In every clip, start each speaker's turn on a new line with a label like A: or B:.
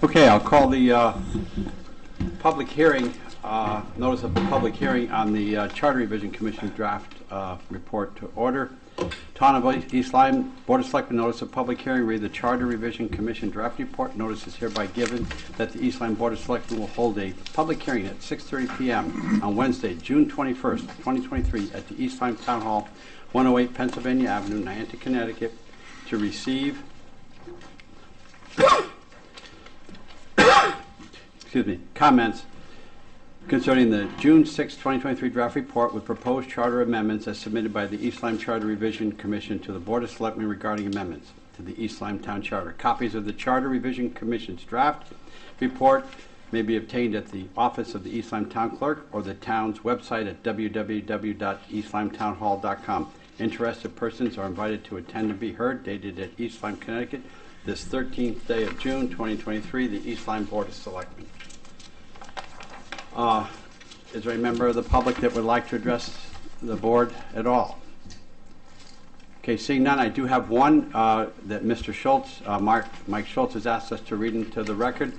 A: Okay, I'll call the public hearing, notice of the public hearing on the Charter Revision Commission draft report to order. Town of East Lyme, Board of Selectmen notice of public hearing, read the Charter Revision Commission draft report. Notice is hereby given that the East Lyme Board of Selectmen will hold a public hearing at 6:30 p.m. on Wednesday, June 21st, 2023 at the East Lyme Town Hall, 108 Pennsylvania Avenue, Niantic, Connecticut, to receive comments concerning the June 6, 2023 draft report with proposed charter amendments as submitted by the East Lyme Charter Revision Commission to the Board of Selectmen regarding amendments to the East Lyme Town Charter. Copies of the Charter Revision Commission's draft report may be obtained at the office of the East Lyme Town Clerk or the town's website at www.eastlymetownhall.com. Interested persons are invited to attend and be heard, dated at East Lyme, Connecticut, this 13th day of June, 2023, the East Lyme Board of Selectmen. Is there a member of the public that would like to address the board at all? Okay, seeing none, I do have one that Mr. Schultz, Mike Schultz, has asked us to read into the record.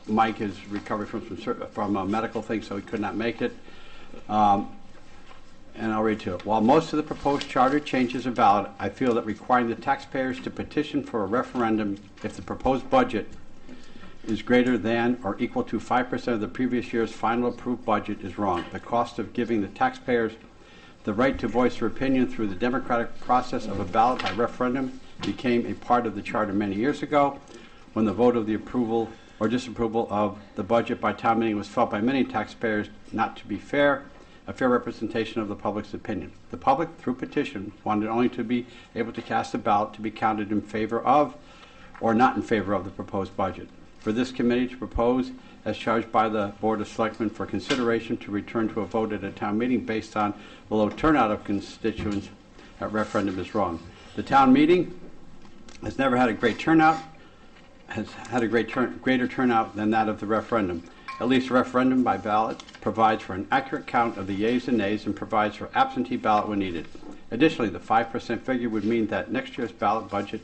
A: Mike is recovering from a medical thing, so he could not make it. And I'll read to it. While most of the proposed charter changes are valid, I feel that requiring the taxpayers to petition for a referendum if the proposed budget is greater than or equal to 5% of the previous year's final approved budget is wrong. The cost of giving the taxpayers the right to voice their opinion through the democratic process of a ballot by referendum became a part of the charter many years ago, when the vote of the approval or disapproval of the budget by town meeting was felt by many taxpayers not to be fair, a fair representation of the public's opinion. The public, through petition, wanted only to be able to cast a ballot to be counted in favor of or not in favor of the proposed budget. For this committee to propose, as charged by the Board of Selectmen, for consideration to return to a vote at a town meeting based on the low turnout of constituents at referendum is wrong. The town meeting has never had a great turnout, has had a greater turnout than that of the referendum. At least a referendum by ballot provides for an accurate count of the yeas and nays and provides for absentee ballot when needed. Additionally, the 5% figure would mean that next year's budget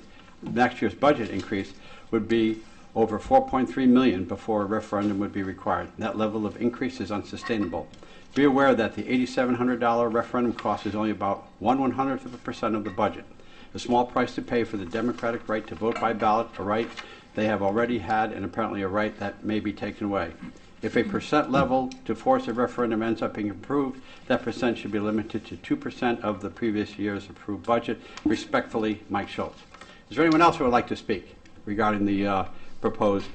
A: increase would be over $4.3 million before a referendum would be required. That level of increase is unsustainable. Be aware that the $8,700 referendum cost is only about 1/100% of the budget. A small price to pay for the democratic right to vote by ballot, a right they have already had and apparently a right that may be taken away. If a percent level to force a referendum ends up being approved, that percent should be limited to 2% of the previous year's approved budget. Respectfully, Mike Schultz. Is there anyone else who would like to speak regarding the proposed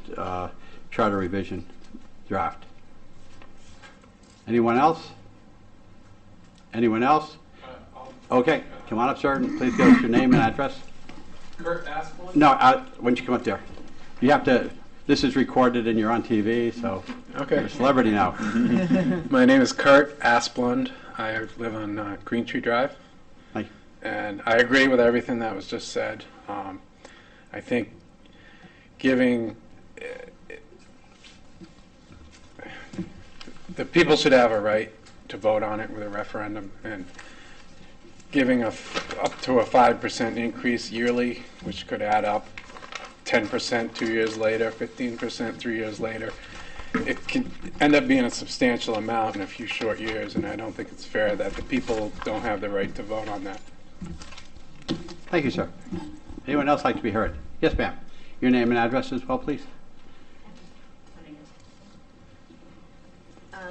A: charter revision draft? Anyone else? Anyone else? Okay, come on up, sir, and please give us your name and address.
B: Kurt Asplund?
A: No, why don't you come up there? You have to, this is recorded and you're on TV, so
B: Okay.
A: you're a celebrity now.
B: My name is Kurt Asplund. I live on Green Tree Drive.
A: Thank you.
B: And I agree with everything that was just said. I think giving the people should have a right to vote on it with a referendum, and giving up to a 5% increase yearly, which could add up 10% 2 years later, 15% 3 years later. It can end up being a substantial amount in a few short years, and I don't think it's fair that the people don't have the right to vote on that.
A: Thank you, sir. Anyone else like to be heard? Yes, ma'am. Your name and address as well, please.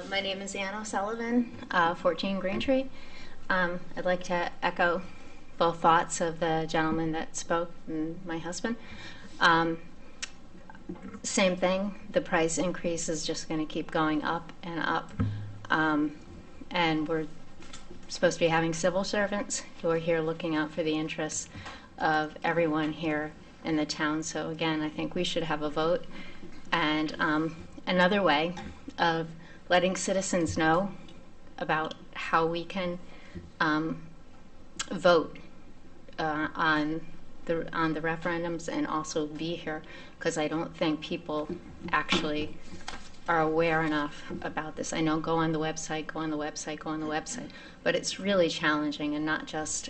C: My name is Ann O'Sullivan, 14 Green Tree. I'd like to echo both thoughts of the gentleman that spoke and my husband. Same thing, the price increase is just going to keep going up and up. And we're supposed to be having civil servants who are here looking out for the interests of everyone here in the town. So again, I think we should have a vote. And another way of letting citizens know about how we can vote on the referendums and also be here, because I don't think people actually are aware enough about this. I know go on the website, but it's really challenging, and not just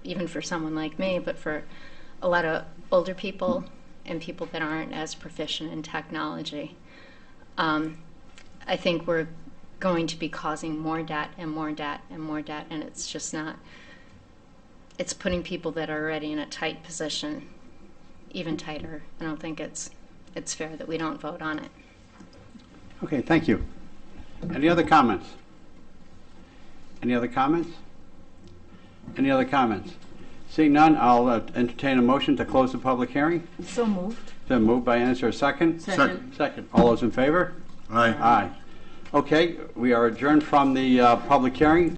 C: even for someone like me, but for a lot of older people and people that aren't as proficient in technology. I think we're going to be causing more debt and more debt and more debt, and it's just not, it's putting people that are already in a tight position even tighter. I don't think it's fair that we don't vote on it.
A: Okay, thank you. Any other comments? Any other comments? Any other comments? Seeing none, I'll entertain a motion to close the public hearing.
D: So moved.
A: Then moved by Ann, is there a second?
D: Second.
A: Second. All those in favor?
E: Aye.
A: Aye. Okay, we are adjourned from the public hearing.